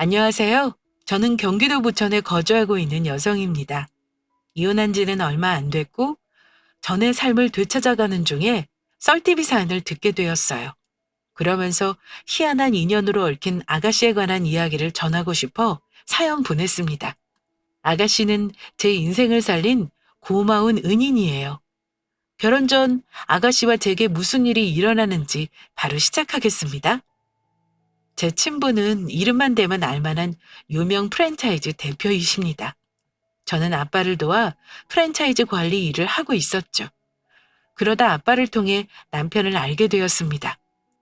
안녕하세요. 저는 경기도 부천에 거주하고 있는 여성입니다. 이혼한 지는 얼마 안 됐고, 전의 삶을 되찾아가는 중에 썰티비 사연을 듣게 되었어요. 그러면서 희한한 인연으로 얽힌 아가씨에 관한 이야기를 전하고 싶어 사연 보냈습니다. 아가씨는 제 인생을 살린 고마운 은인이에요. 결혼 전 아가씨와 제게 무슨 일이 일어나는지 바로 시작하겠습니다. 제 친부는 이름만 대면 알만한 유명 프랜차이즈 대표이십니다. 저는 아빠를 도와 프랜차이즈 관리 일을 하고 있었죠. 그러다 아빠를 통해 남편을 알게 되었습니다.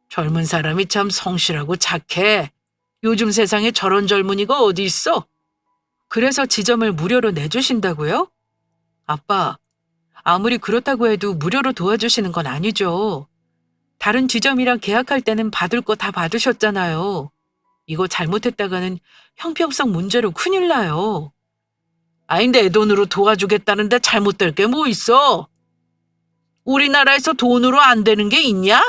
젊은 사람이 참 성실하고 착해. 요즘 세상에 저런 젊은이가 어디 있어? 그래서 지점을 무료로 내주신다고요? 아빠, 아무리 그렇다고 해도 무료로 도와주시는 건 아니죠. 다른 지점이랑 계약할 때는 받을 거 다 받으셨잖아요. 이거 잘못했다가는 형평성 문제로 큰일 나요. 아니, 내 돈으로 도와주겠다는데 잘못될 게 뭐 있어? 우리나라에서 돈으로 안 되는 게 있냐?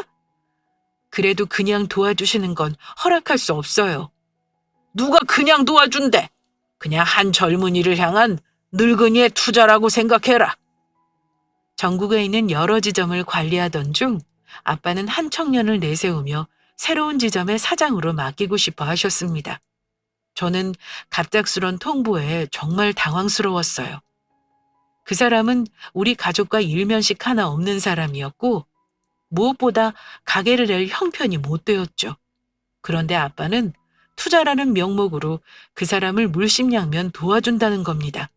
그래도 그냥 도와주시는 건 허락할 수 없어요. 누가 그냥 도와준대? 그냥 한 젊은이를 향한 늙은이의 투자라고 생각해라. 전국에 있는 여러 지점을 관리하던 중 아빠는 한 청년을 내세우며 새로운 지점의 사장으로 맡기고 싶어 하셨습니다. 저는 갑작스런 통보에 정말 당황스러웠어요. 그 사람은 우리 가족과 일면식 하나 없는 사람이었고 무엇보다 가게를 낼 형편이 못 되었죠. 그런데 아빠는 투자라는 명목으로 그 사람을 물심양면 도와준다는 겁니다.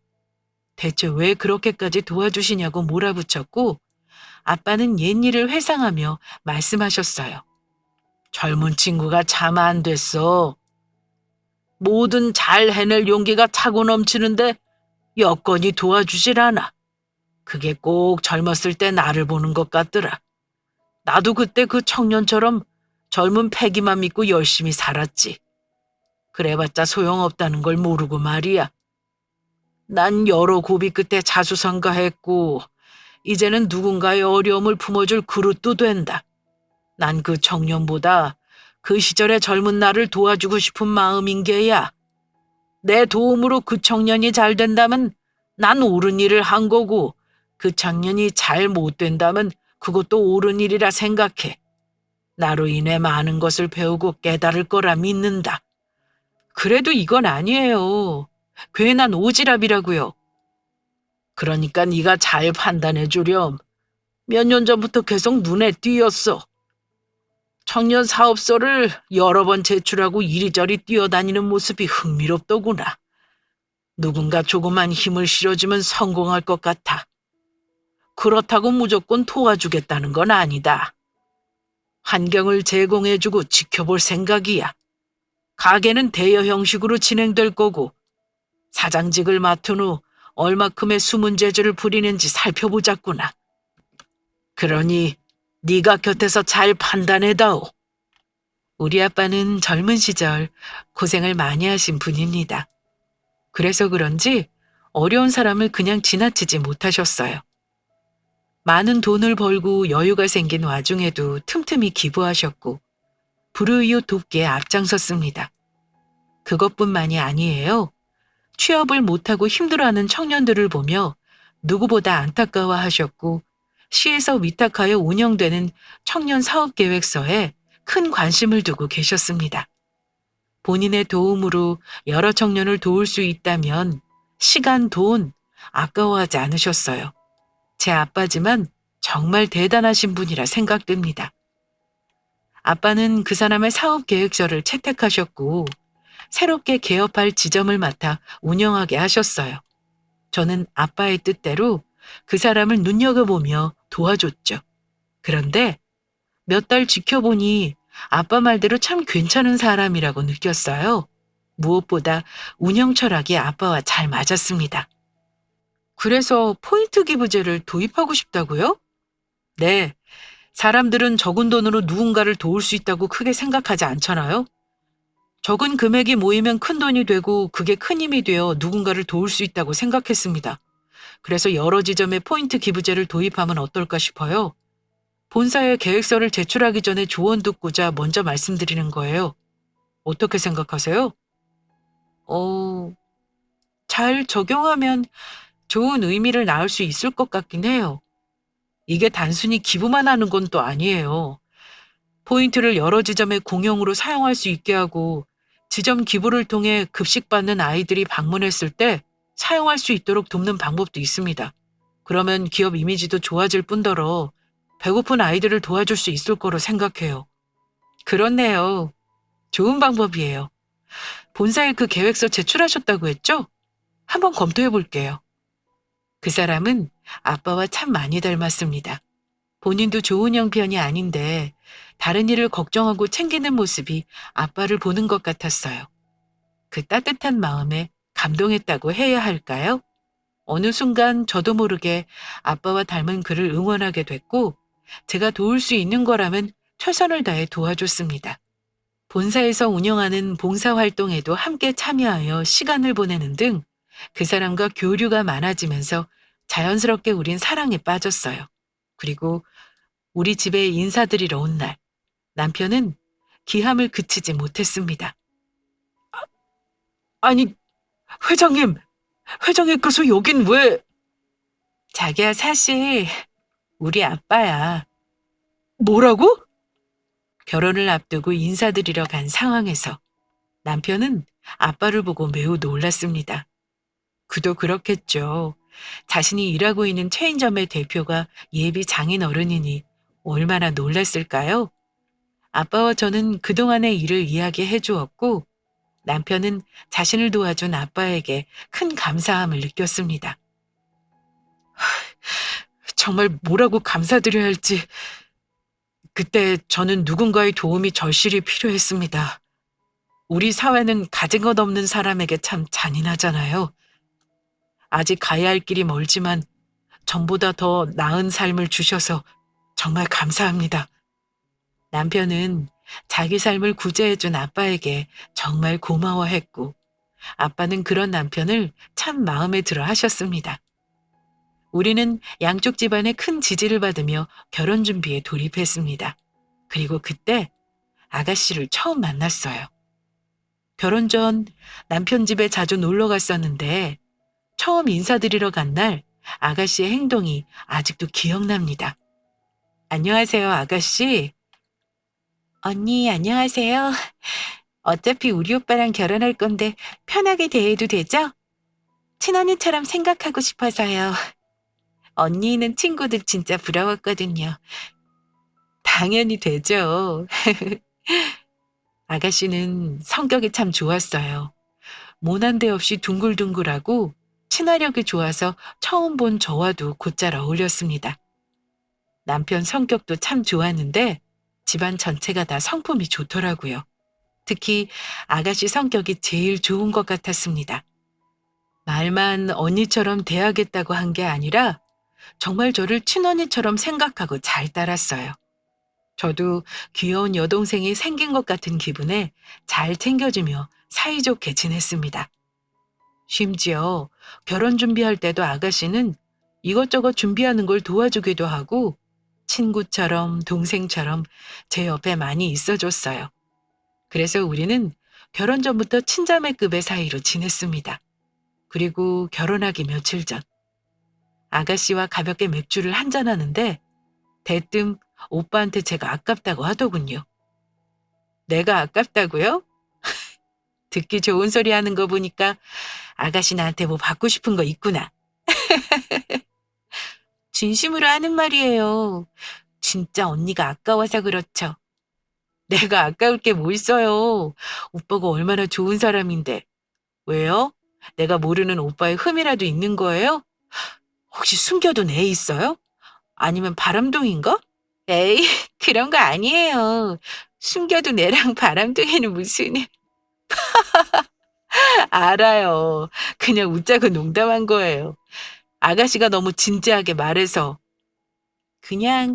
대체 왜 그렇게까지 도와주시냐고 몰아붙였고 아빠는 옛일을 회상하며 말씀하셨어요. 젊은 친구가 참 안 됐어. 뭐든 잘 해낼 용기가 차고 넘치는데 여건이 도와주질 않아. 그게 꼭 젊었을 때 나를 보는 것 같더라. 나도 그때 그 청년처럼 젊은 패기만 믿고 열심히 살았지. 그래봤자 소용없다는 걸 모르고 말이야. 난 여러 고비 끝에 자수성가했고 이제는 누군가의 어려움을 품어줄 그릇도 된다. 난 그 청년보다 그 시절의 젊은 나를 도와주고 싶은 마음인 게야. 내 도움으로 그 청년이 잘 된다면 난 옳은 일을 한 거고 그 청년이 잘 못 된다면 그것도 옳은 일이라 생각해. 나로 인해 많은 것을 배우고 깨달을 거라 믿는다. 그래도 이건 아니에요. 괜한 오지랖이라고요. 그러니까 네가 잘 판단해 주렴. 몇 년 전부터 계속 눈에 띄었어. 청년 사업소를 여러 번 제출하고 이리저리 뛰어다니는 모습이 흥미롭더구나. 누군가 조그만 힘을 실어주면 성공할 것 같아. 그렇다고 무조건 도와주겠다는 건 아니다. 환경을 제공해주고 지켜볼 생각이야. 가게는 대여 형식으로 진행될 거고 사장직을 맡은 후 얼마큼의 숨은 재주를 부리는지 살펴보자꾸나. 그러니 네가 곁에서 잘 판단해다오. 우리 아빠는 젊은 시절 고생을 많이 하신 분입니다. 그래서 그런지 어려운 사람을 그냥 지나치지 못하셨어요. 많은 돈을 벌고 여유가 생긴 와중에도 틈틈이 기부하셨고 불우이웃 돕기에 앞장섰습니다. 그것뿐만이 아니에요. 취업을 못하고 힘들어하는 청년들을 보며 누구보다 안타까워하셨고 시에서 위탁하여 운영되는 청년 사업계획서에 큰 관심을 두고 계셨습니다. 본인의 도움으로 여러 청년을 도울 수 있다면 시간, 돈 아까워하지 않으셨어요. 제 아빠지만 정말 대단하신 분이라 생각됩니다. 아빠는 그 사람의 사업 계획서를 채택하셨고 새롭게 개업할 지점을 맡아 운영하게 하셨어요. 저는 아빠의 뜻대로 그 사람을 눈여겨보며 도와줬죠. 그런데 몇 달 지켜보니 아빠 말대로 참 괜찮은 사람이라고 느꼈어요. 무엇보다 운영 철학이 아빠와 잘 맞았습니다. 그래서 포인트 기부제를 도입하고 싶다고요? 네. 사람들은 적은 돈으로 누군가를 도울 수 있다고 크게 생각하지 않잖아요? 적은 금액이 모이면 큰 돈이 되고 그게 큰 힘이 되어 누군가를 도울 수 있다고 생각했습니다. 그래서 여러 지점에 포인트 기부제를 도입하면 어떨까 싶어요. 본사에 계획서를 제출하기 전에 조언 듣고자 먼저 말씀드리는 거예요. 어떻게 생각하세요? 어, 잘 적용하면 좋은 의미를 낳을 수 있을 것 같긴 해요. 이게 단순히 기부만 하는 건 또 아니에요. 포인트를 여러 지점에 공용으로 사용할 수 있게 하고 지점 기부를 통해 급식받는 아이들이 방문했을 때 사용할 수 있도록 돕는 방법도 있습니다. 그러면 기업 이미지도 좋아질 뿐더러 배고픈 아이들을 도와줄 수 있을 거로 생각해요. 그렇네요. 좋은 방법이에요. 본사에 그 계획서 제출하셨다고 했죠? 한번 검토해 볼게요. 그 사람은 아빠와 참 많이 닮았습니다. 본인도 좋은 형편이 아닌데 다른 일을 걱정하고 챙기는 모습이 아빠를 보는 것 같았어요. 그 따뜻한 마음에 감동했다고 해야 할까요? 어느 순간 저도 모르게 아빠와 닮은 그를 응원하게 됐고 제가 도울 수 있는 거라면 최선을 다해 도와줬습니다. 본사에서 운영하는 봉사활동에도 함께 참여하여 시간을 보내는 등 그 사람과 교류가 많아지면서 자연스럽게 우린 사랑에 빠졌어요. 그리고 우리 집에 인사드리러 온 날, 남편은 기함을 그치지 못했습니다. 아니, 회장님, 회장님께서 여긴 왜? 자기야, 사실 우리 아빠야. 뭐라고? 결혼을 앞두고 인사드리러 간 상황에서 남편은 아빠를 보고 매우 놀랐습니다. 그도 그렇겠죠. 자신이 일하고 있는 체인점의 대표가 예비 장인 어른이니 얼마나 놀랐을까요? 아빠와 저는 그동안의 일을 이야기해 주었고 남편은 자신을 도와준 아빠에게 큰 감사함을 느꼈습니다. 정말 뭐라고 감사드려야 할지 그때 저는 누군가의 도움이 절실히 필요했습니다. 우리 사회는 가진 것 없는 사람에게 참 잔인하잖아요. 아직 가야 할 길이 멀지만 전보다 더 나은 삶을 주셔서 정말 감사합니다. 남편은 자기 삶을 구제해준 아빠에게 정말 고마워했고 아빠는 그런 남편을 참 마음에 들어 하셨습니다. 우리는 양쪽 집안의 큰 지지를 받으며 결혼 준비에 돌입했습니다. 그리고 그때 아가씨를 처음 만났어요. 결혼 전 남편 집에 자주 놀러 갔었는데 처음 인사드리러 간 날 아가씨의 행동이 아직도 기억납니다. 안녕하세요, 아가씨. 언니, 안녕하세요. 어차피 우리 오빠랑 결혼할 건데 편하게 대해도 되죠? 친언니처럼 생각하고 싶어서요. 언니 있는 친구들 진짜 부러웠거든요. 당연히 되죠. 아가씨는 성격이 참 좋았어요. 모난 데 없이 둥글둥글하고 친화력이 좋아서 처음 본 저와도 곧잘 어울렸습니다. 남편 성격도 참 좋았는데 집안 전체가 다 성품이 좋더라고요. 특히 아가씨 성격이 제일 좋은 것 같았습니다. 말만 언니처럼 대하겠다고 한 게 아니라 정말 저를 친언니처럼 생각하고 잘 따랐어요. 저도 귀여운 여동생이 생긴 것 같은 기분에 잘 챙겨주며 사이좋게 지냈습니다. 심지어 결혼 준비할 때도 아가씨는 이것저것 준비하는 걸 도와주기도 하고 친구처럼 동생처럼 제 옆에 많이 있어줬어요. 그래서 우리는 결혼 전부터 친자매급의 사이로 지냈습니다. 그리고 결혼하기 며칠 전 아가씨와 가볍게 맥주를 한잔하는데 대뜸 오빠한테 제가 아깝다고 하더군요. 내가 아깝다고요? 듣기 좋은 소리 하는 거 보니까 아가씨 나한테 뭐 받고 싶은 거 있구나. 진심으로 하는 말이에요. 진짜 언니가 아까워서 그렇죠. 내가 아까울 게 뭐 있어요. 오빠가 얼마나 좋은 사람인데. 왜요? 내가 모르는 오빠의 흠이라도 있는 거예요? 혹시 숨겨둔 애 있어요? 아니면 바람둥인가? 에이, 그런 거 아니에요. 숨겨둔 애랑 바람둥이는 무슨... 알아요. 그냥 웃자고 농담한 거예요. 아가씨가 너무 진지하게 말해서 그냥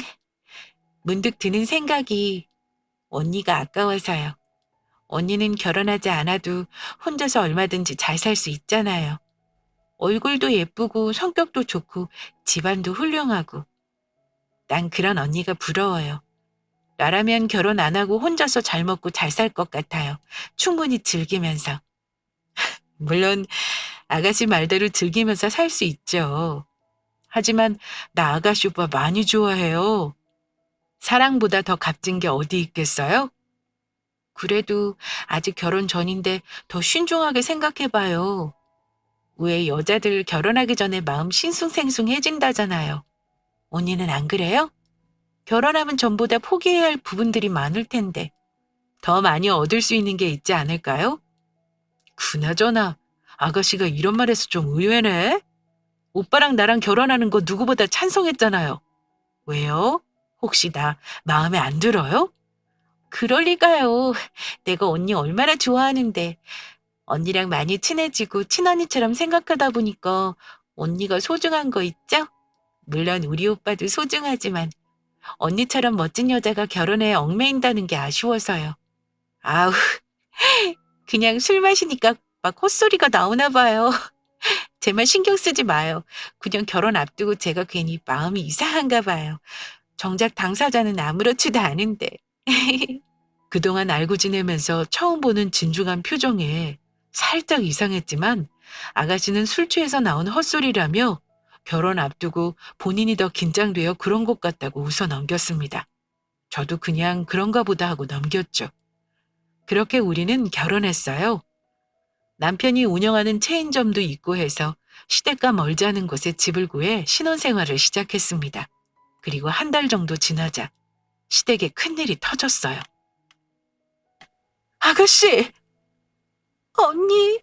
문득 드는 생각이 언니가 아까워서요. 언니는 결혼하지 않아도 혼자서 얼마든지 잘 살 수 있잖아요. 얼굴도 예쁘고 성격도 좋고 집안도 훌륭하고. 난 그런 언니가 부러워요. 나라면 결혼 안 하고 혼자서 잘 먹고 잘 살 것 같아요. 충분히 즐기면서. 물론 아가씨 말대로 즐기면서 살 수 있죠. 하지만 나 아가씨 오빠 많이 좋아해요. 사랑보다 더 값진 게 어디 있겠어요? 그래도 아직 결혼 전인데 더 신중하게 생각해봐요. 왜 여자들 결혼하기 전에 마음 싱숭생숭해진다잖아요. 언니는 안 그래요? 결혼하면 전보다 포기해야 할 부분들이 많을 텐데 더 많이 얻을 수 있는 게 있지 않을까요? 그나저나 아가씨가 이런 말해서 좀 의외네. 오빠랑 나랑 결혼하는 거 누구보다 찬성했잖아요. 왜요? 혹시 나 마음에 안 들어요? 그럴 리가요. 내가 언니 얼마나 좋아하는데 언니랑 많이 친해지고 친언니처럼 생각하다 보니까 언니가 소중한 거 있죠? 물론 우리 오빠도 소중하지만 언니처럼 멋진 여자가 결혼에 얽매인다는 게 아쉬워서요. 아우, 그냥 술 마시니까 막 헛소리가 나오나 봐요. 제 말 신경 쓰지 마요. 그냥 결혼 앞두고 제가 괜히 마음이 이상한가 봐요. 정작 당사자는 아무렇지도 않은데. 그동안 알고 지내면서 처음 보는 진중한 표정에 살짝 이상했지만 아가씨는 술 취해서 나온 헛소리라며 결혼 앞두고 본인이 더 긴장되어 그런 것 같다고 웃어 넘겼습니다. 저도 그냥 그런가 보다 하고 넘겼죠. 그렇게 우리는 결혼했어요. 남편이 운영하는 체인점도 있고 해서 시댁과 멀지 않은 곳에 집을 구해 신혼생활을 시작했습니다. 그리고 한 달 정도 지나자 시댁에 큰일이 터졌어요. 아가씨! 언니!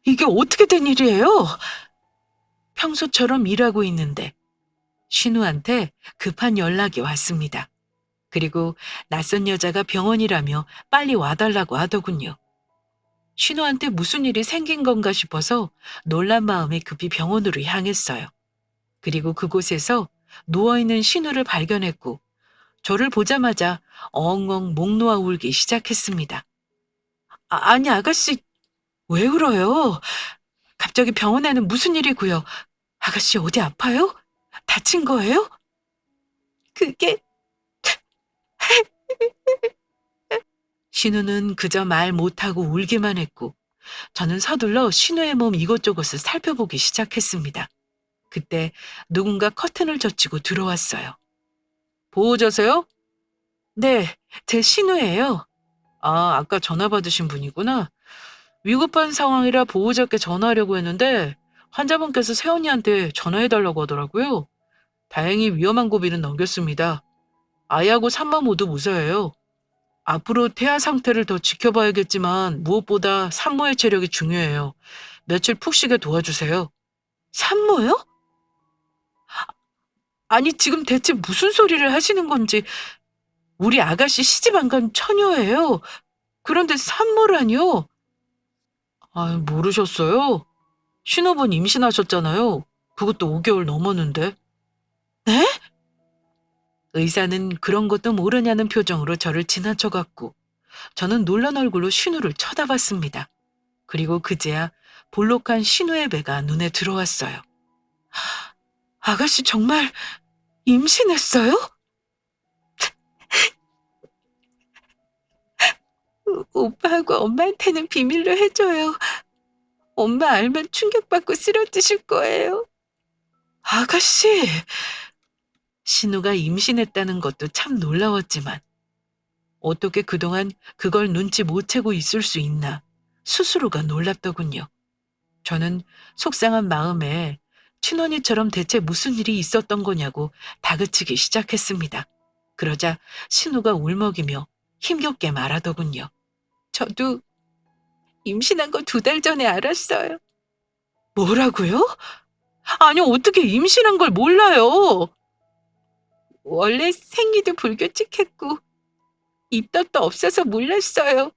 이게 어떻게 된 일이에요? 평소처럼 일하고 있는데 신우한테 급한 연락이 왔습니다. 그리고 낯선 여자가 병원이라며 빨리 와달라고 하더군요. 신우한테 무슨 일이 생긴 건가 싶어서 놀란 마음에 급히 병원으로 향했어요. 그리고 그곳에서 누워있는 신우를 발견했고 저를 보자마자 엉엉 목 놓아 울기 시작했습니다. 아니 아가씨 왜 울어요? 갑자기 병원에는 무슨 일이고요? 아가씨 어디 아파요? 다친 거예요? 그게 신우는 그저 말 못하고 울기만 했고 저는 서둘러 신우의 몸 이곳저곳을 살펴보기 시작했습니다. 그때 누군가 커튼을 젖히고 들어왔어요. 보호자세요? 네, 제 신우예요. 아, 아까 전화 받으신 분이구나. 위급한 상황이라 보호자께 전화하려고 했는데 환자분께서 새언니한테 전화해달라고 하더라고요. 다행히 위험한 고비는 넘겼습니다. 아이하고 산모 모두 무사해요. 앞으로 태아 상태를 더 지켜봐야겠지만 무엇보다 산모의 체력이 중요해요. 며칠 푹 쉬게 도와주세요. 산모요? 아니 지금 대체 무슨 소리를 하시는 건지 우리 아가씨 시집 안 간 처녀예요. 그런데 산모라니요? 아, 모르셨어요? 신혼분 임신하셨잖아요. 그것도 5개월 넘었는데. 네? 의사는 그런 것도 모르냐는 표정으로 저를 지나쳐갔고 저는 놀란 얼굴로 신우를 쳐다봤습니다. 그리고 그제야 볼록한 신우의 배가 눈에 들어왔어요. 아가씨 정말 임신했어요? 오빠하고 엄마한테는 비밀로 해줘요. 엄마 알면 충격받고 쓰러지실 거예요. 아가씨! 신우가 임신했다는 것도 참 놀라웠지만 어떻게 그동안 그걸 눈치 못 채고 있을 수 있나 스스로가 놀랍더군요. 저는 속상한 마음에 친언니처럼 대체 무슨 일이 있었던 거냐고 다그치기 시작했습니다. 그러자 신우가 울먹이며 힘겹게 말하더군요. 저도 임신한 거 2달 전에 알았어요. 뭐라고요? 아니 어떻게 임신한 걸 몰라요? 원래 생리도 불규칙했고 입덧도 없어서 몰랐어요.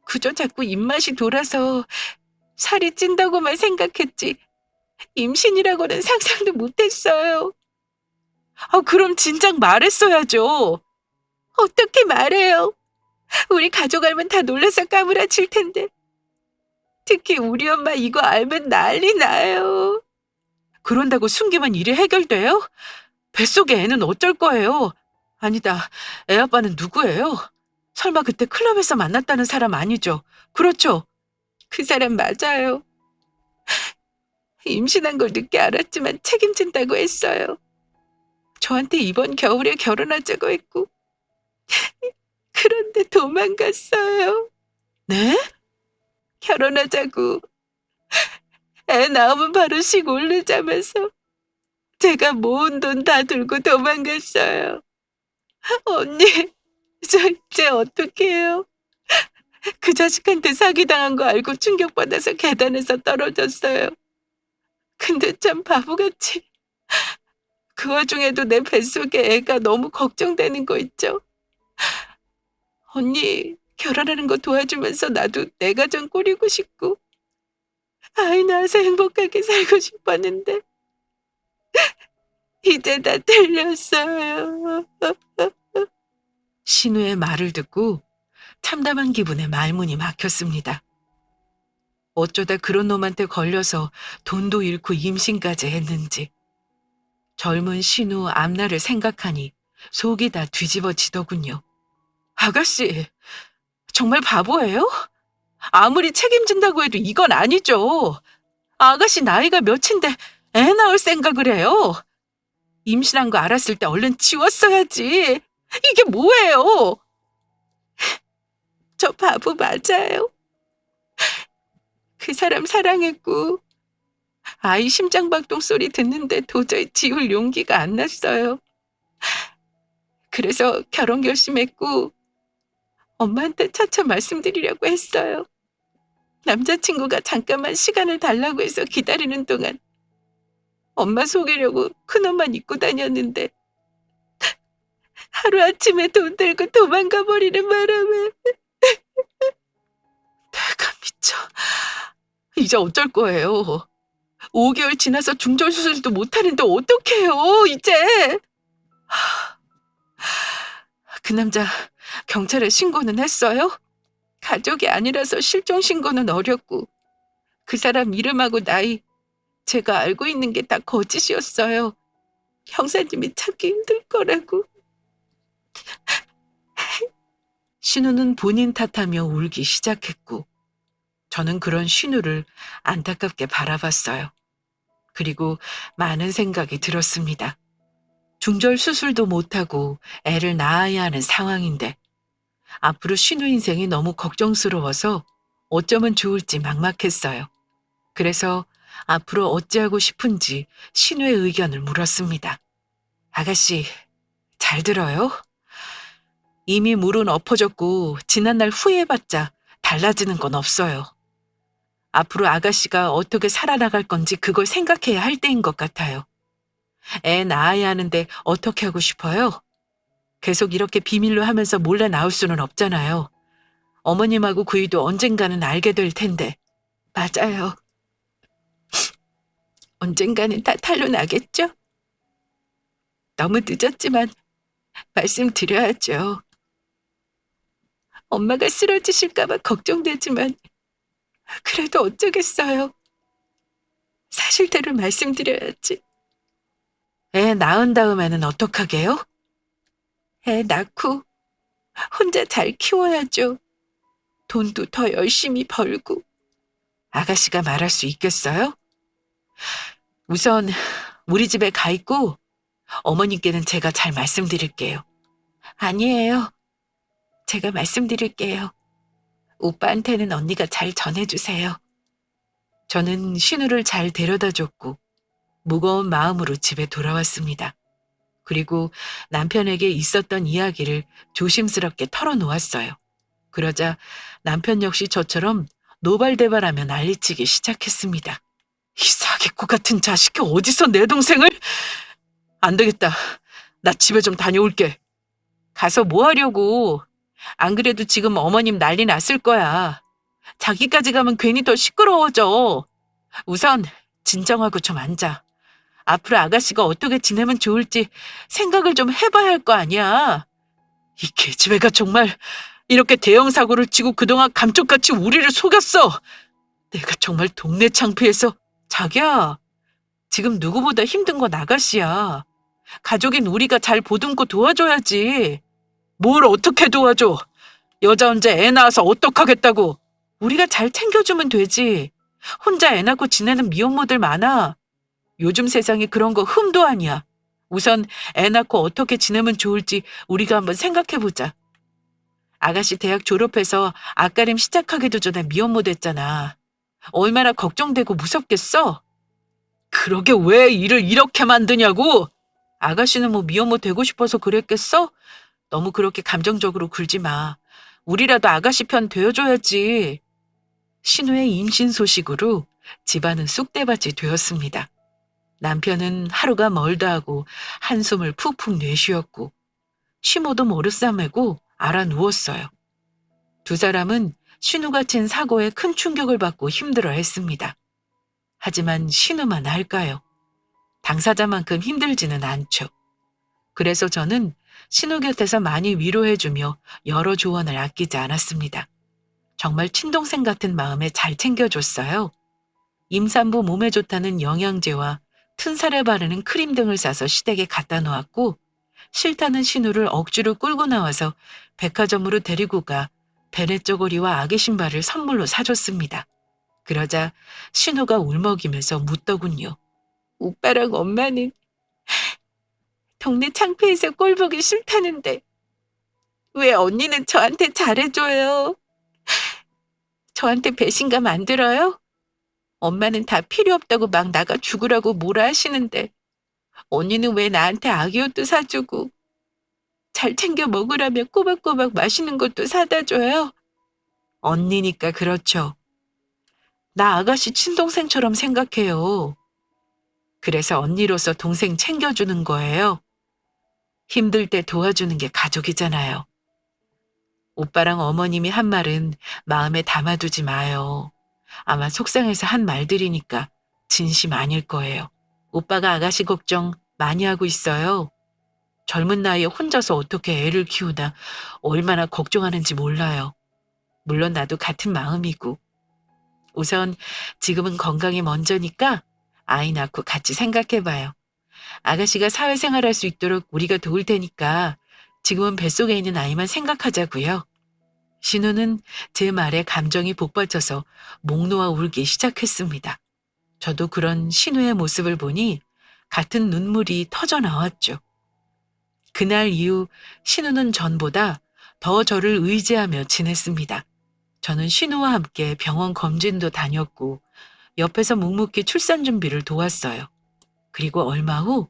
그저 자꾸 입맛이 돌아서 살이 찐다고만 생각했지 임신이라고는 상상도 못했어요. 아, 그럼 진작 말했어야죠. 어떻게 말해요? 우리 가족 알면 다 놀라서 까무라칠 텐데. 특히 우리 엄마 이거 알면 난리 나요. 그런다고 숨기면 일이 해결돼요? 뱃속의 애는 어쩔 거예요? 아니다, 애 아빠는 누구예요? 설마 그때 클럽에서 만났다는 사람 아니죠? 그렇죠? 그 사람 맞아요. 임신한 걸 늦게 알았지만 책임진다고 했어요. 저한테 이번 겨울에 결혼하자고 했고, 그런데 도망갔어요. 네? 결혼하자고. 애 낳으면 바로 식 올리자면서 제가 모은 돈 다 들고 도망갔어요. 언니, 저 이제 어떡해요? 그 자식한테 사기당한 거 알고 충격받아서 계단에서 떨어졌어요. 근데 참 바보같이 그 와중에도 내 뱃속에 애가 너무 걱정되는 거 있죠? 언니, 결혼하는 거 도와주면서 나도 내 가정 꾸리고 싶고 아이 낳아서 행복하게 살고 싶었는데 이제 다 틀렸어요. 신우의 말을 듣고 참담한 기분에 말문이 막혔습니다. 어쩌다 그런 놈한테 걸려서 돈도 잃고 임신까지 했는지. 젊은 신우 앞날을 생각하니 속이 다 뒤집어지더군요. 아가씨, 정말 바보예요? 아무리 책임진다고 해도 이건 아니죠. 아가씨 나이가 몇인데 애 낳을 생각을 해요. 임신한 거 알았을 때 얼른 지웠어야지. 이게 뭐예요? 저 바보 맞아요. 그 사람 사랑했고 아이 심장박동 소리 듣는데 도저히 지울 용기가 안 났어요. 그래서 결혼 결심했고 엄마한테 차차 말씀드리려고 했어요. 남자친구가 잠깐만 시간을 달라고 해서 기다리는 동안 엄마 속이려고 큰옷만 입고 다녔는데 하루아침에 돈 들고 도망가 버리는 바람에 내가 미쳐. 이제 어쩔 거예요. 5개월 지나서 중절수술도 못하는데 어떡해요, 이제. 그 남자 경찰에 신고는 했어요? 가족이 아니라서 실종 신고는 어렵고 그 사람 이름하고 나이 제가 알고 있는 게 다 거짓이었어요. 형사님이 찾기 힘들 거라고. 신우는 본인 탓하며 울기 시작했고 저는 그런 신우를 안타깝게 바라봤어요. 그리고 많은 생각이 들었습니다. 중절 수술도 못하고 애를 낳아야 하는 상황인데 앞으로 신우 인생이 너무 걱정스러워서 어쩌면 좋을지 막막했어요. 그래서 앞으로 어찌하고 싶은지 신우의 의견을 물었습니다. 아가씨, 잘 들어요? 이미 물은 엎어졌고 지난날 후회해봤자 달라지는 건 없어요. 앞으로 아가씨가 어떻게 살아나갈 건지 그걸 생각해야 할 때인 것 같아요. 애 낳아야 하는데 어떻게 하고 싶어요? 계속 이렇게 비밀로 하면서 몰래 나올 수는 없잖아요. 어머님하고 구이도 언젠가는 알게 될 텐데. 맞아요. 언젠가는 다 탄로나겠죠? 너무 늦었지만 말씀드려야죠. 엄마가 쓰러지실까봐 걱정되지만 그래도 어쩌겠어요. 사실대로 말씀드려야지. 애 낳은 다음에는 어떡하게요? 애 낳고 혼자 잘 키워야죠. 돈도 더 열심히 벌고. 아가씨가 말할 수 있겠어요? 우선 우리 집에 가 있고 어머님께는 제가 잘 말씀드릴게요. 아니에요. 제가 말씀드릴게요. 오빠한테는 언니가 잘 전해주세요. 저는 신우를 잘 데려다줬고 무거운 마음으로 집에 돌아왔습니다. 그리고 남편에게 있었던 이야기를 조심스럽게 털어놓았어요. 그러자 남편 역시 저처럼 노발대발하며 난리치기 시작했습니다. 이 사기꾼 같은 자식이 어디서 내 동생을... 안 되겠다. 나 집에 좀 다녀올게. 가서 뭐 하려고. 안 그래도 지금 어머님 난리 났을 거야. 자기까지 가면 괜히 더 시끄러워져. 우선 진정하고 좀 앉아. 앞으로 아가씨가 어떻게 지내면 좋을지 생각을 좀 해봐야 할 거 아니야. 이 계집애가 정말 이렇게 대형 사고를 치고 그동안 감쪽같이 우리를 속였어. 내가 정말 동네 창피해서. 자기야, 지금 누구보다 힘든 건 아가씨야. 가족인 우리가 잘 보듬고 도와줘야지. 뭘 어떻게 도와줘. 여자 혼자 애 낳아서 어떡하겠다고. 우리가 잘 챙겨주면 되지. 혼자 애 낳고 지내는 미혼모들 많아. 요즘 세상에 그런 거 흠도 아니야. 우선 애 낳고 어떻게 지내면 좋을지 우리가 한번 생각해보자. 아가씨 대학 졸업해서 앞가림 시작하기도 전에 미혼모 됐잖아. 얼마나 걱정되고 무섭겠어? 그러게 왜 일을 이렇게 만드냐고? 아가씨는 뭐 미혼모 되고 싶어서 그랬겠어? 너무 그렇게 감정적으로 굴지 마. 우리라도 아가씨 편 되어줘야지. 신우의 임신 소식으로 집안은 쑥대밭이 되었습니다. 남편은 하루가 멀다 하고 한숨을 푹푹 내쉬었고 시모도 머리싸매고 알아 누웠어요. 두 사람은 신우가 친 사고에 큰 충격을 받고 힘들어했습니다. 하지만 신우만 할까요? 당사자만큼 힘들지는 않죠. 그래서 저는 신우 곁에서 많이 위로해주며 여러 조언을 아끼지 않았습니다. 정말 친동생 같은 마음에 잘 챙겨줬어요. 임산부 몸에 좋다는 영양제와 튼살에 바르는 크림 등을 싸서 시댁에 갖다 놓았고 싫다는 신우를 억지로 끌고 나와서 백화점으로 데리고 가 베네 쪼고리와 아기 신발을 선물로 사줬습니다. 그러자 신우가 울먹이면서 묻더군요. 오빠랑 엄마는 동네 창피해서 꼴 보기 싫다는데 왜 언니는 저한테 잘해줘요? 저한테 배신감 안 들어요? 엄마는 다 필요 없다고 막 나가 죽으라고 뭐라 하시는데 언니는 왜 나한테 아기 옷도 사주고 잘 챙겨 먹으라며 꼬박꼬박 맛있는 것도 사다 줘요? 언니니까 그렇죠. 나 아가씨 친동생처럼 생각해요. 그래서 언니로서 동생 챙겨주는 거예요. 힘들 때 도와주는 게 가족이잖아요. 오빠랑 어머님이 한 말은 마음에 담아두지 마요. 아마 속상해서 한 말들이니까 진심 아닐 거예요. 오빠가 아가씨 걱정 많이 하고 있어요. 젊은 나이에 혼자서 어떻게 애를 키우나 얼마나 걱정하는지 몰라요. 물론 나도 같은 마음이고. 우선 지금은 건강이 먼저니까 아이 낳고 같이 생각해봐요. 아가씨가 사회생활할 수 있도록 우리가 도울 테니까 지금은 뱃속에 있는 아이만 생각하자고요. 신우는 제 말에 감정이 복받쳐서 목 놓아 울기 시작했습니다. 저도 그런 신우의 모습을 보니 같은 눈물이 터져 나왔죠. 그날 이후 신우는 전보다 더 저를 의지하며 지냈습니다. 저는 신우와 함께 병원 검진도 다녔고 옆에서 묵묵히 출산 준비를 도왔어요. 그리고 얼마 후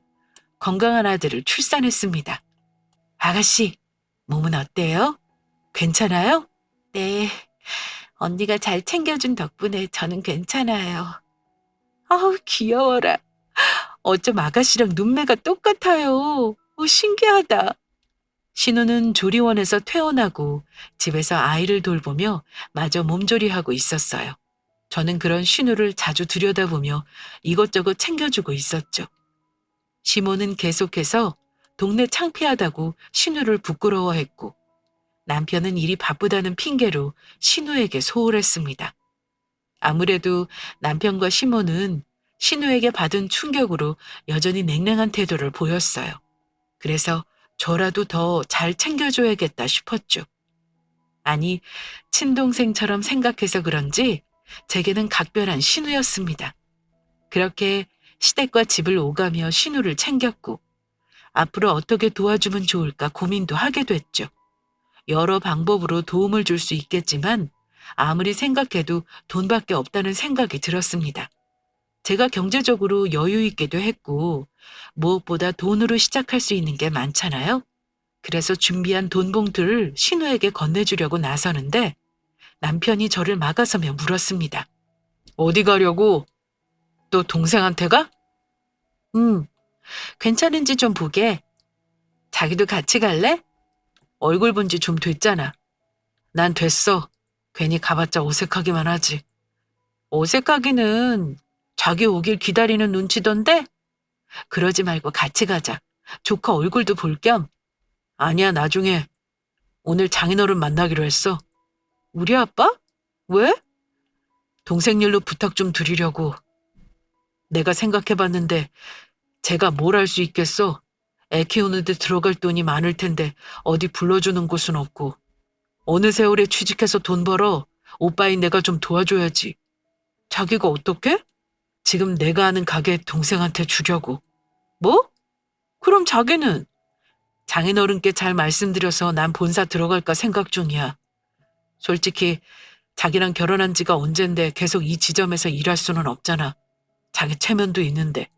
건강한 아들을 출산했습니다. 아가씨, 몸은 어때요? 괜찮아요? 네, 언니가 잘 챙겨준 덕분에 저는 괜찮아요. 아우, 귀여워라. 어쩜 아가씨랑 눈매가 똑같아요. 신기하다. 신우는 조리원에서 퇴원하고 집에서 아이를 돌보며 마저 몸조리하고 있었어요. 저는 그런 신우를 자주 들여다보며 이것저것 챙겨주고 있었죠. 시모는 계속해서 동네 창피하다고 신우를 부끄러워했고 남편은 일이 바쁘다는 핑계로 신우에게 소홀했습니다. 아무래도 남편과 시모는 신우에게 받은 충격으로 여전히 냉랭한 태도를 보였어요. 그래서 저라도 더 잘 챙겨줘야겠다 싶었죠. 아니, 친동생처럼 생각해서 그런지 제게는 각별한 신우였습니다. 그렇게 시댁과 집을 오가며 신우를 챙겼고 앞으로 어떻게 도와주면 좋을까 고민도 하게 됐죠. 여러 방법으로 도움을 줄 수 있겠지만 아무리 생각해도 돈밖에 없다는 생각이 들었습니다. 제가 경제적으로 여유 있기도 했고 무엇보다 돈으로 시작할 수 있는 게 많잖아요. 그래서 준비한 돈 봉투를 신우에게 건네주려고 나서는데 남편이 저를 막아서며 물었습니다. 어디 가려고? 또 동생한테 가? 괜찮은지 좀 보게. 자기도 같이 갈래? 얼굴 본 지 좀 됐잖아. 난 됐어. 괜히 가봤자 어색하기만 하지. 어색하기는 자기 오길 기다리는 눈치던데? 그러지 말고 같이 가자. 조카 얼굴도 볼 겸. 아니야, 나중에. 오늘 장인어른 만나기로 했어. 우리 아빠? 왜? 동생 일로 부탁 좀 드리려고. 내가 생각해봤는데 제가 뭘 할 수 있겠어? 애 키우는데 들어갈 돈이 많을 텐데 어디 불러주는 곳은 없고. 어느 세월에 취직해서 돈 벌어 오빠인 내가 좀 도와줘야지. 자기가 어떻게? 지금 내가 하는 가게 동생한테 주려고. 뭐? 그럼 자기는? 장인어른께 잘 말씀드려서 난 본사 들어갈까 생각 중이야. 솔직히 자기랑 결혼한 지가 언젠데 계속 이 지점에서 일할 수는 없잖아. 자기 체면도 있는데.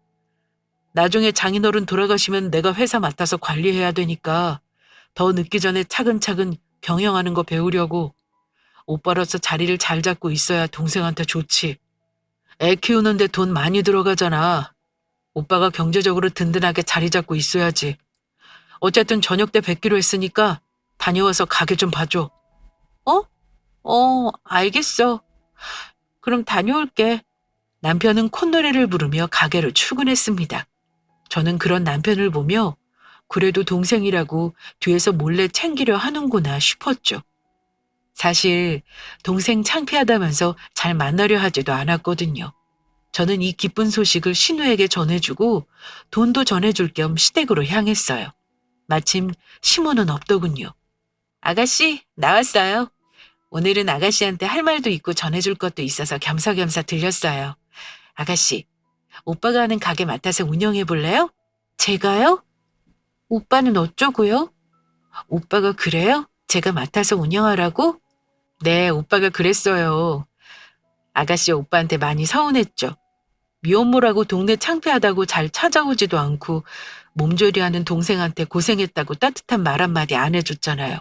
나중에 장인어른 돌아가시면 내가 회사 맡아서 관리해야 되니까 더 늦기 전에 차근차근 경영하는 거 배우려고. 오빠로서 자리를 잘 잡고 있어야 동생한테 좋지. 애 키우는데 돈 많이 들어가잖아. 오빠가 경제적으로 든든하게 자리 잡고 있어야지. 어쨌든 저녁 때 뵙기로 했으니까 다녀와서 가게 좀 봐줘. 어? 알겠어. 그럼 다녀올게. 남편은 콧노래를 부르며 가게로 출근했습니다. 저는 그런 남편을 보며 그래도 동생이라고 뒤에서 몰래 챙기려 하는구나 싶었죠. 사실 동생 창피하다면서 잘 만나려 하지도 않았거든요. 저는 이 기쁜 소식을 신우에게 전해주고 돈도 전해줄 겸 시댁으로 향했어요. 마침 시모는 없더군요. 아가씨, 나왔어요. 오늘은 아가씨한테 할 말도 있고 전해줄 것도 있어서 겸사겸사 들렸어요. 아가씨, 오빠가 하는 가게 맡아서 운영해 볼래요? 제가요? 오빠는 어쩌고요? 오빠가 그래요? 제가 맡아서 운영하라고? 네, 오빠가 그랬어요. 아가씨 오빠한테 많이 서운했죠. 미혼모라고 동네 창피하다고 잘 찾아오지도 않고 몸조리하는 동생한테 고생했다고 따뜻한 말 한마디 안 해줬잖아요.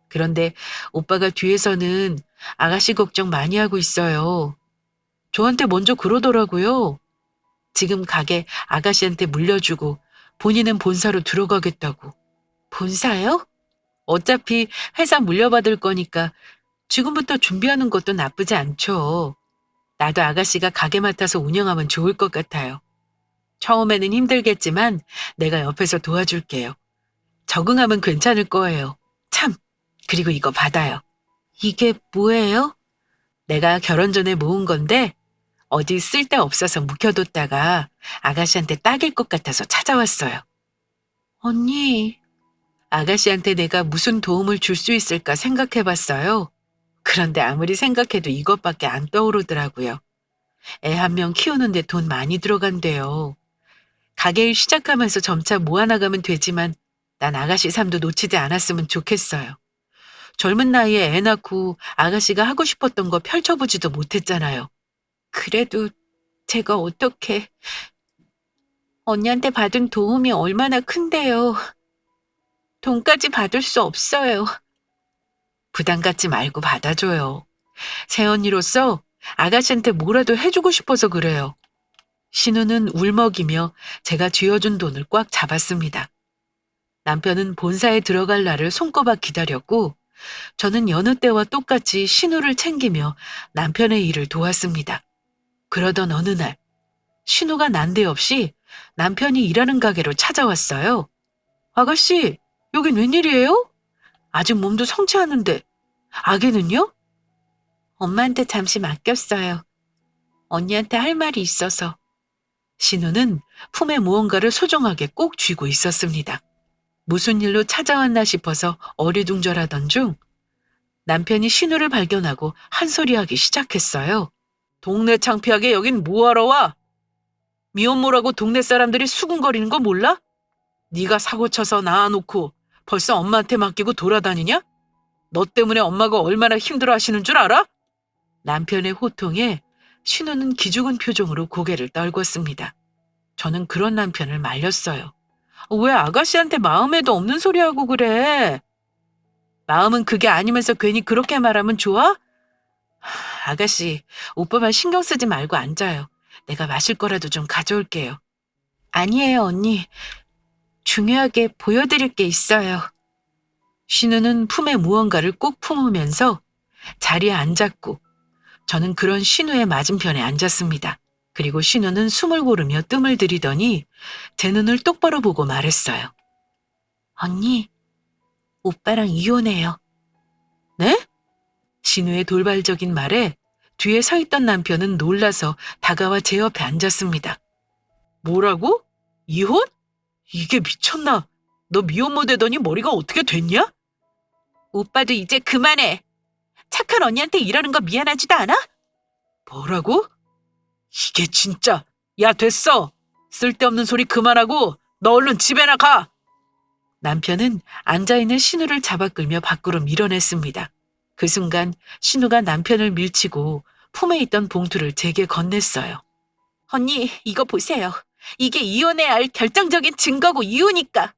그런데 오빠가 뒤에서는 아가씨 걱정 많이 하고 있어요. 저한테 먼저 그러더라고요. 지금 가게 아가씨한테 물려주고 본인은 본사로 들어가겠다고. 본사요? 어차피 회사 물려받을 거니까 지금부터 준비하는 것도 나쁘지 않죠. 나도 아가씨가 가게 맡아서 운영하면 좋을 것 같아요. 처음에는 힘들겠지만 내가 옆에서 도와줄게요. 적응하면 괜찮을 거예요. 참, 그리고 이거 받아요. 이게 뭐예요? 내가 결혼 전에 모은 건데 어디 쓸데없어서 묵혀뒀다가 아가씨한테 딱일 것 같아서 찾아왔어요. 언니, 아가씨한테 내가 무슨 도움을 줄 수 있을까 생각해봤어요. 그런데 아무리 생각해도 이것밖에 안 떠오르더라고요. 애 한 명 키우는데 돈 많이 들어간대요. 가게일 시작하면서 점차 모아나가면 되지만 난 아가씨 삶도 놓치지 않았으면 좋겠어요. 젊은 나이에 애 낳고 아가씨가 하고 싶었던 거 펼쳐보지도 못했잖아요. 그래도 제가 어떻게 언니한테 받은 도움이 얼마나 큰데요. 돈까지 받을 수 없어요. 부담 갖지 말고 받아줘요. 새언니로서 아가씨한테 뭐라도 해주고 싶어서 그래요. 신우는 울먹이며 제가 쥐어준 돈을 꽉 잡았습니다. 남편은 본사에 들어갈 날을 손꼽아 기다렸고 저는 여느 때와 똑같이 신우를 챙기며 남편의 일을 도왔습니다. 그러던 어느 날 신우가 난데없이 남편이 일하는 가게로 찾아왔어요. 아가씨, 여긴 웬일이에요? 아직 몸도 성취하는데 아기는요? 엄마한테 잠시 맡겼어요. 언니한테 할 말이 있어서. 신우는 품에 무언가를 소중하게 꼭 쥐고 있었습니다. 무슨 일로 찾아왔나 싶어서 어리둥절하던 중 남편이 신우를 발견하고 한 소리하기 시작했어요. 동네 창피하게 여긴 뭐하러 와? 미혼모라고 동네 사람들이 수군거리는 거 몰라? 네가 사고 쳐서 낳아놓고 벌써 엄마한테 맡기고 돌아다니냐? 너 때문에 엄마가 얼마나 힘들어하시는 줄 알아? 남편의 호통에 신우는 기죽은 표정으로 고개를 떨궜습니다. 저는 그런 남편을 말렸어요. 왜 아가씨한테 마음에도 없는 소리 하고 그래? 마음은 그게 아니면서 괜히 그렇게 말하면 좋아? 아가씨, 오빠만 신경 쓰지 말고 앉아요. 내가 마실 거라도 좀 가져올게요. 아니에요, 언니. 중요하게 보여드릴 게 있어요. 신우는 품에 무언가를 꼭 품으면서 자리에 앉았고 저는 그런 신우의 맞은편에 앉았습니다. 그리고 신우는 숨을 고르며 뜸을 들이더니 제 눈을 똑바로 보고 말했어요. 언니, 오빠랑 이혼해요. 네? 신우의 돌발적인 말에 뒤에 서 있던 남편은 놀라서 다가와 제 옆에 앉았습니다. 뭐라고? 이혼? 이게 미쳤나? 너 미혼모 되더니 머리가 어떻게 됐냐? 오빠도 이제 그만해. 착한 언니한테 이러는 거 미안하지도 않아? 뭐라고? 이게 진짜. 야, 됐어. 쓸데없는 소리 그만하고 너 얼른 집에나 가. 남편은 앉아있는 신우를 잡아 끌며 밖으로 밀어냈습니다. 그 순간 신우가 남편을 밀치고 품에 있던 봉투를 제게 건넸어요. 언니, 이거 보세요. 이게 이혼해야 할 결정적인 증거고 이유니까.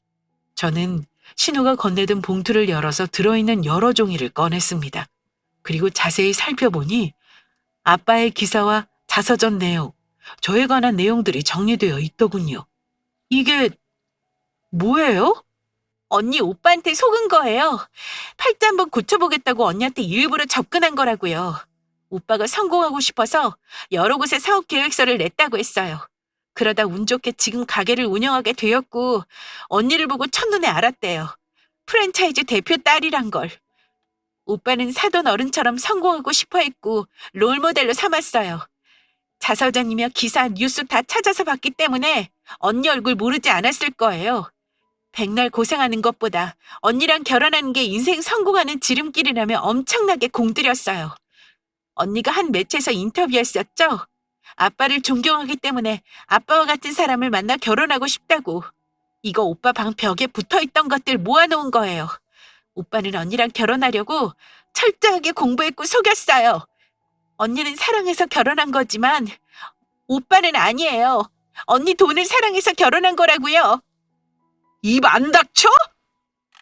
저는 신우가 건네든 봉투를 열어서 들어있는 여러 종이를 꺼냈습니다. 그리고 자세히 살펴보니 아빠의 기사와 자서전 내용, 저에 관한 내용들이 정리되어 있더군요. 이게 뭐예요? 언니 오빠한테 속은 거예요. 팔자 한번 고쳐보겠다고 언니한테 일부러 접근한 거라고요. 오빠가 성공하고 싶어서 여러 곳에 사업 계획서를 냈다고 했어요. 그러다 운 좋게 지금 가게를 운영하게 되었고 언니를 보고 첫눈에 알았대요. 프랜차이즈 대표 딸이란 걸. 오빠는 사돈 어른처럼 성공하고 싶어 했고 롤모델로 삼았어요. 자서전이며 기사, 뉴스 다 찾아서 봤기 때문에 언니 얼굴 모르지 않았을 거예요. 백날 고생하는 것보다 언니랑 결혼하는 게 인생 성공하는 지름길이라며 엄청나게 공들였어요. 언니가 한 매체에서 인터뷰했었죠? 아빠를 존경하기 때문에 아빠와 같은 사람을 만나 결혼하고 싶다고. 이거 오빠 방 벽에 붙어있던 것들 모아놓은 거예요. 오빠는 언니랑 결혼하려고 철저하게 공부했고 속였어요. 언니는 사랑해서 결혼한 거지만 오빠는 아니에요. 언니 돈을 사랑해서 결혼한 거라고요. 입 안 닥쳐?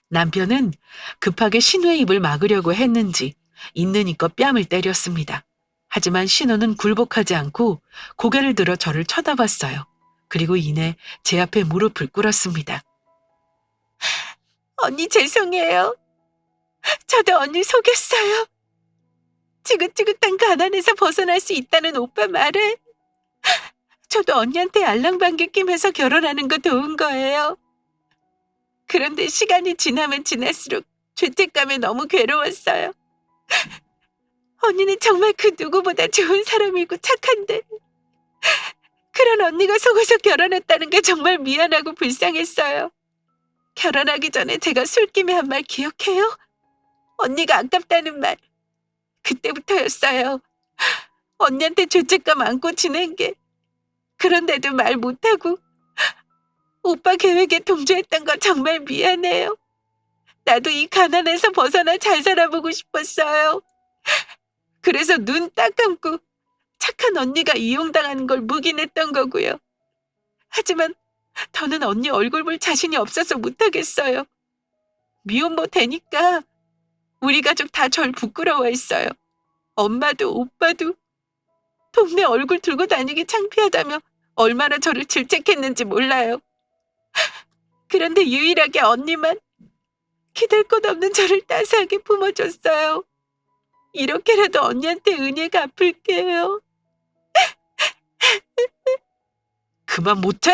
남편은 급하게 신우의 입을 막으려고 했는지 있는 힘껏 뺨을 때렸습니다. 하지만 신우는 굴복하지 않고 고개를 들어 저를 쳐다봤어요. 그리고 이내 제 앞에 무릎을 꿇었습니다. 언니 죄송해요. 저도 언니 속였어요. 지긋지긋한 가난에서 벗어날 수 있다는 오빠 말에 저도 언니한테 알랑방귀 끼면서 결혼하는 거 도운 거예요. 그런데 시간이 지나면 지날수록 죄책감에 너무 괴로웠어요. 언니는 정말 그 누구보다 좋은 사람이고 착한데 그런 언니가 속아서 결혼했다는 게 정말 미안하고 불쌍했어요. 결혼하기 전에 제가 술김에 한 말 기억해요? 언니가 아깝다는 말. 그때부터였어요. 언니한테 죄책감 안고 지낸 게. 그런데도 말 못하고 오빠 계획에 동조했던 거 정말 미안해요. 나도 이 가난에서 벗어나 잘 살아보고 싶었어요. 그래서 눈 딱 감고 착한 언니가 이용당하는 걸 묵인했던 거고요. 하지만 더는 언니 얼굴 볼 자신이 없어서 못하겠어요. 미혼모 되니까 우리 가족 다 절 부끄러워했어요. 엄마도 오빠도. 동네 얼굴 들고 다니기 창피하다며 얼마나 저를 질책했는지 몰라요. 그런데 유일하게 언니만 기댈 곳 없는 저를 따스하게 품어줬어요. 이렇게라도 언니한테 은혜 갚을게요. 그만 못해?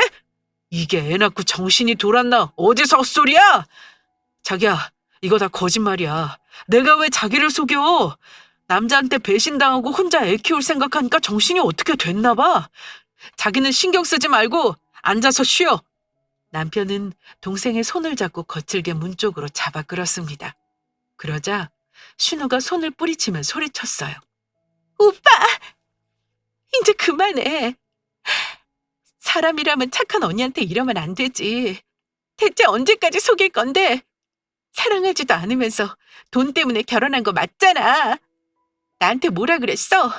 이게 애 낳고 정신이 돌았나? 어디서 헛소리야? 자기야, 이거 다 거짓말이야. 내가 왜 자기를 속여? 남자한테 배신당하고 혼자 애 키울 생각하니까 정신이 어떻게 됐나 봐. 자기는 신경 쓰지 말고 앉아서 쉬어. 남편은 동생의 손을 잡고 거칠게 문 쪽으로 잡아 끌었습니다. 그러자 신우가 손을 뿌리치며 소리쳤어요. 오빠! 이제 그만해. 사람이라면 착한 언니한테 이러면 안 되지. 대체 언제까지 속일 건데? 사랑하지도 않으면서 돈 때문에 결혼한 거 맞잖아. 나한테 뭐라 그랬어?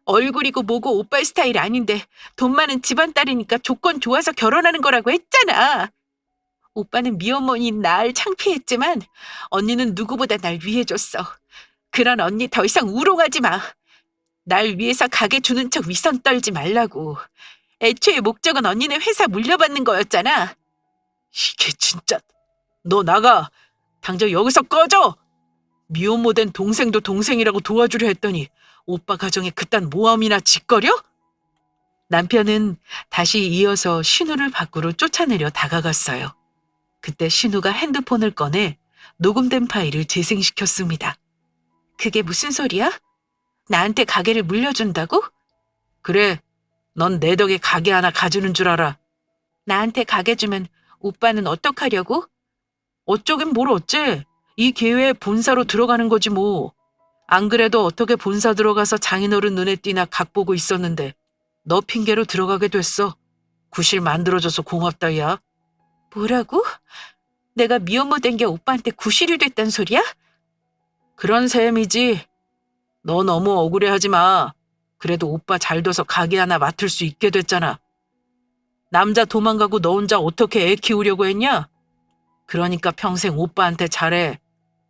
얼굴이고 뭐고 오빠의 스타일 아닌데 돈 많은 집안 딸이니까 조건 좋아서 결혼하는 거라고 했잖아. 오빠는 미어머니인 날 창피했지만 언니는 누구보다 날 위해줬어. 그런 언니 더 이상 우롱하지 마. 날 위해서 가게 주는 척 위선 떨지 말라고. 애초에 목적은 언니네 회사 물려받는 거였잖아. 이게 진짜. 너 나가. 당장 여기서 꺼져. 미혼모 된 동생도 동생이라고 도와주려 했더니 오빠 가정에 그딴 모함이나 짓거려? 남편은 다시 이어서 신우를 밖으로 쫓아내려 다가갔어요. 그때 신우가 핸드폰을 꺼내 녹음된 파일을 재생시켰습니다. 그게 무슨 소리야? 나한테 가게를 물려준다고? 그래, 넌 내 덕에 가게 하나 가주는 줄 알아. 나한테 가게 주면 오빠는 어떡하려고? 어쩌긴 뭘 어째. 이 기회에 본사로 들어가는 거지 뭐. 안 그래도 어떻게 본사 들어가서 장인어른 눈에 띄나 각보고 있었는데 너 핑계로 들어가게 됐어. 구실 만들어줘서 고맙다, 야. 뭐라고? 내가 미혼모 된 게 오빠한테 구실이 됐단 소리야? 그런 셈이지. 너 너무 억울해하지 마. 그래도 오빠 잘 둬서 가게 하나 맡을 수 있게 됐잖아. 남자 도망가고 너 혼자 어떻게 애 키우려고 했냐? 그러니까 평생 오빠한테 잘해.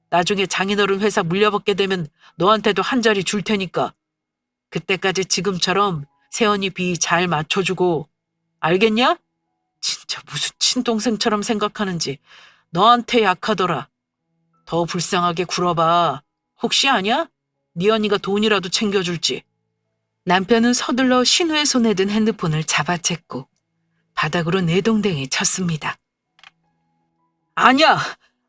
나중에 장인어른 회사 물려받게 되면 너한테도 한 자리 줄 테니까. 그때까지 지금처럼 세연이 비 잘 맞춰주고. 알겠냐? 진짜 무슨 친동생처럼 생각하는지 너한테 약하더라. 더 불쌍하게 굴어봐. 혹시 아냐? 네 언니가 돈이라도 챙겨줄지. 남편은 서둘러 신우의 손에 든 핸드폰을 잡아챘고 바닥으로 내동댕이 쳤습니다. 아니야!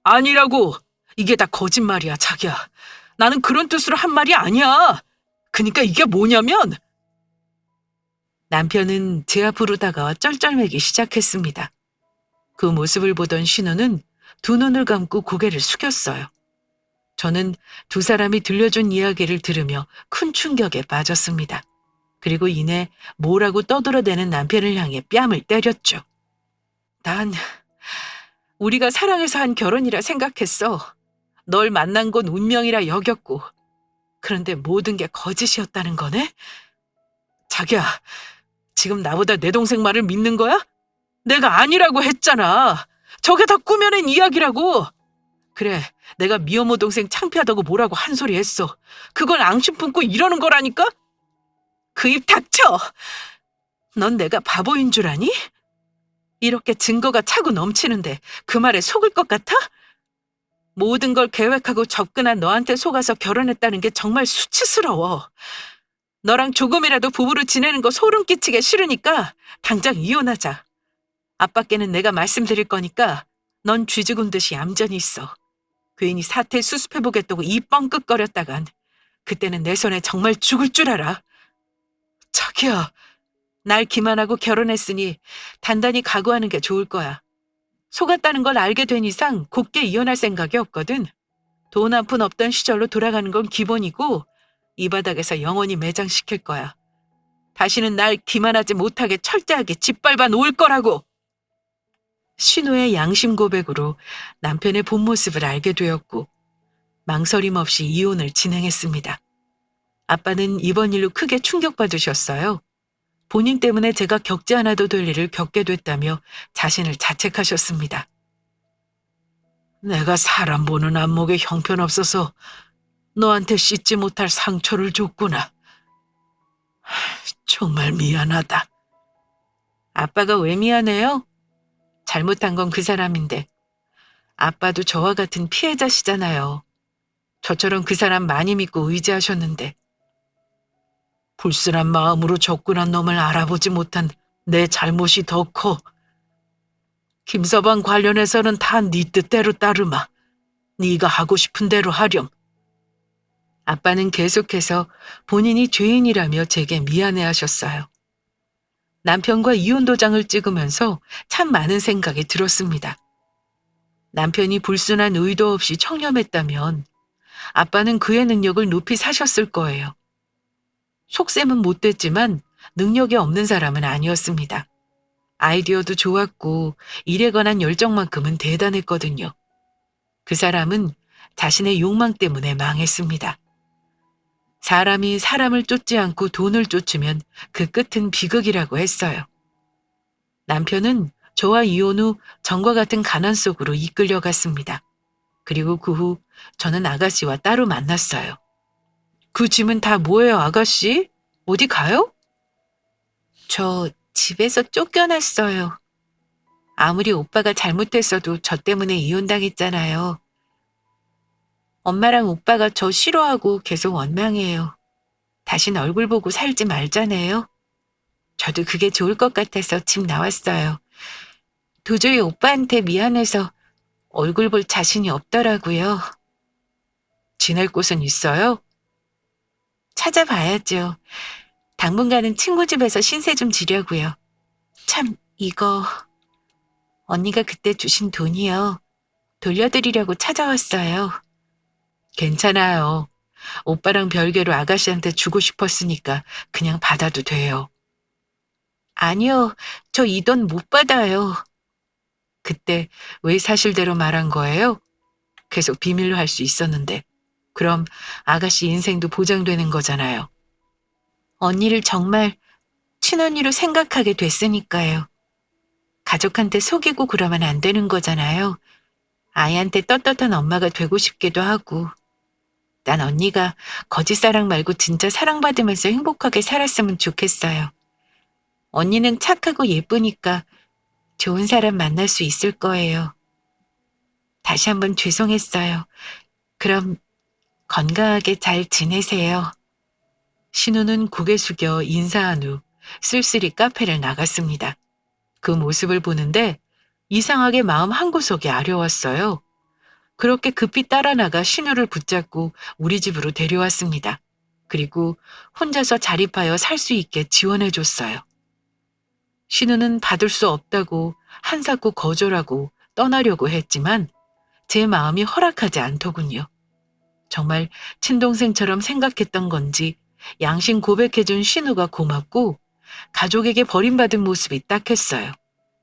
아니라고! 이게 다 거짓말이야, 자기야. 나는 그런 뜻으로 한 말이 아니야. 그니까 이게 뭐냐면 남편은 제 앞으로 다가와 쩔쩔매기 시작했습니다. 그 모습을 보던 신우는 두 눈을 감고 고개를 숙였어요. 저는 두 사람이 들려준 이야기를 들으며 큰 충격에 빠졌습니다. 그리고 이내 뭐라고 떠들어대는 남편을 향해 뺨을 때렸죠. 난 우리가 사랑해서 한 결혼이라 생각했어. 널 만난 건 운명이라 여겼고. 그런데 모든 게 거짓이었다는 거네? 자기야, 지금 나보다 내 동생 말을 믿는 거야? 내가 아니라고 했잖아. 저게 다 꾸며낸 이야기라고. 그래, 내가 미혼모 동생 창피하다고 뭐라고 한 소리 했어. 그걸 앙심 품고 이러는 거라니까? 그 입 닥쳐! 넌 내가 바보인 줄 아니? 이렇게 증거가 차고 넘치는데 그 말에 속을 것 같아? 모든 걸 계획하고 접근한 너한테 속아서 결혼했다는 게 정말 수치스러워. 너랑 조금이라도 부부로 지내는 거 소름 끼치게 싫으니까 당장 이혼하자. 아빠께는 내가 말씀드릴 거니까 넌 쥐죽은 듯이 얌전히 있어. 괜히 사태 수습해보겠다고 입 뻥끗거렸다간 그때는 내 손에 정말 죽을 줄 알아. 자기야, 날 기만하고 결혼했으니 단단히 각오하는 게 좋을 거야. 속았다는 걸 알게 된 이상 곱게 이혼할 생각이 없거든. 돈 한 푼 없던 시절로 돌아가는 건 기본이고 이 바닥에서 영원히 매장시킬 거야. 다시는 날 기만하지 못하게 철저하게 짓밟아 놓을 거라고. 신우의 양심 고백으로 남편의 본 모습을 알게 되었고 망설임 없이 이혼을 진행했습니다. 아빠는 이번 일로 크게 충격받으셨어요. 본인 때문에 제가 겪지 않아도 될 일을 겪게 됐다며 자신을 자책하셨습니다. 내가 사람 보는 안목에 형편없어서 너한테 씻지 못할 상처를 줬구나. 정말 미안하다. 아빠가 왜 미안해요? 잘못한 건 그 사람인데 아빠도 저와 같은 피해자시잖아요. 저처럼 그 사람 많이 믿고 의지하셨는데 불순한 마음으로 접근한 놈을 알아보지 못한 내 잘못이 더 커. 김서방 관련해서는 다 네 뜻대로 따르마. 네가 하고 싶은 대로 하렴. 아빠는 계속해서 본인이 죄인이라며 제게 미안해하셨어요. 남편과 이혼 도장을 찍으면서 참 많은 생각이 들었습니다. 남편이 불순한 의도 없이 청렴했다면 아빠는 그의 능력을 높이 사셨을 거예요. 속셈은 못됐지만 능력이 없는 사람은 아니었습니다. 아이디어도 좋았고 일에 관한 열정만큼은 대단했거든요. 그 사람은 자신의 욕망 때문에 망했습니다. 사람이 사람을 쫓지 않고 돈을 쫓으면 그 끝은 비극이라고 했어요. 남편은 저와 이혼 후 전과 같은 가난 속으로 이끌려갔습니다. 그리고 그 후 저는 아가씨와 따로 만났어요. 그 짐은 다 뭐예요, 아가씨? 어디 가요? 저 집에서 쫓겨났어요. 아무리 오빠가 잘못했어도 저 때문에 이혼당했잖아요. 엄마랑 오빠가 저 싫어하고 계속 원망해요. 다신 얼굴 보고 살지 말자네요. 저도 그게 좋을 것 같아서 집 나왔어요. 도저히 오빠한테 미안해서 얼굴 볼 자신이 없더라고요. 지낼 곳은 있어요? 찾아봐야죠. 당분간은 친구 집에서 신세 좀 지려고요. 참, 이거 언니가 그때 주신 돈이요. 돌려드리려고 찾아왔어요. 괜찮아요. 오빠랑 별개로 아가씨한테 주고 싶었으니까 그냥 받아도 돼요. 아니요, 저 이 돈 못 받아요. 그때 왜 사실대로 말한 거예요? 계속 비밀로 할 수 있었는데. 그럼 아가씨 인생도 보장되는 거잖아요. 언니를 정말 친언니로 생각하게 됐으니까요. 가족한테 속이고 그러면 안 되는 거잖아요. 아이한테 떳떳한 엄마가 되고 싶기도 하고. 난 언니가 거짓 사랑 말고 진짜 사랑받으면서 행복하게 살았으면 좋겠어요. 언니는 착하고 예쁘니까 좋은 사람 만날 수 있을 거예요. 다시 한번 죄송했어요. 그럼 건강하게 잘 지내세요. 신우는 고개 숙여 인사한 후 쓸쓸히 카페를 나갔습니다. 그 모습을 보는데 이상하게 마음 한구석이 아려웠어요. 그렇게 급히 따라 나가 신우를 붙잡고 우리 집으로 데려왔습니다. 그리고 혼자서 자립하여 살 수 있게 지원해줬어요. 신우는 받을 수 없다고 한사코 거절하고 떠나려고 했지만 제 마음이 허락하지 않더군요. 정말 친동생처럼 생각했던 건지 양심 고백해준 신우가 고맙고 가족에게 버림받은 모습이 딱했어요.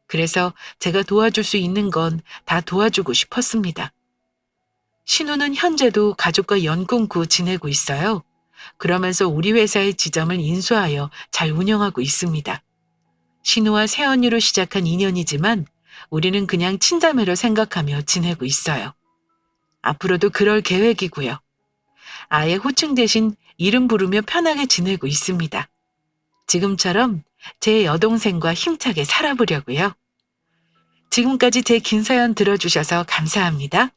그래서 제가 도와줄 수 있는 건 다 도와주고 싶었습니다. 신우는 현재도 가족과 연 끊고 지내고 있어요. 그러면서 우리 회사의 지점을 인수하여 잘 운영하고 있습니다. 신우와 새언니로 시작한 인연이지만 우리는 그냥 친자매로 생각하며 지내고 있어요. 앞으로도 그럴 계획이고요. 아예 호칭 대신 이름 부르며 편하게 지내고 있습니다. 지금처럼 제 여동생과 힘차게 살아보려고요. 지금까지 제 긴 사연 들어주셔서 감사합니다.